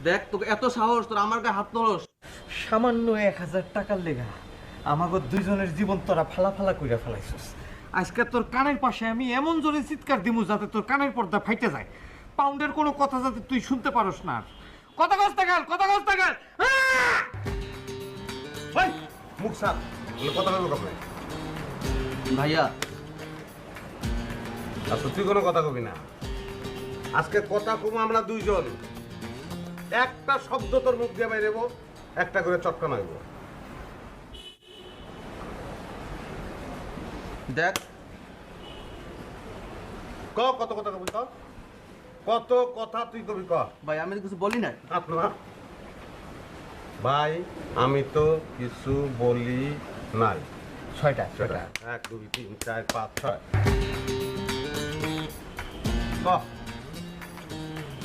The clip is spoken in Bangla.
দেখ তোকে এত সাহস, তোর আমার গায়ে হাত তোলস। সামান্য 1000 টাকার লেগা আমাকে দুইজনের জীবন তোরা ফালা ফালা কইরা ফেলাইছিস। আজকে তোর কানের পাশে আমি এমন জোরে চিৎকার দিমু যাতে তোর কানের পর্দা ফাইটে যায়। পাউন্ডের কোনো কথা যাতে তুই শুনতে পারস না। কথা কস্তা গেল, কথা কস্তা গেল। ভাই মুখ সাপ কথা বলবো কবে? ভাইয়া আচ্ছা তুই কোনো কথা কবি না। আজকে কথা কম আমরা দুইজন, একটা শব্দ তোর মুখ দিয়ে বাইরেব, একটা করে চটকা মারব। দেখ কত কথা কবি, কত কথা তুই কবি ক। ভাই আমি তো কিছু বলি না। আপনার ভাই আমি তো কিছু বলি নাই। 6টা 1 2 3 4 5 6 ক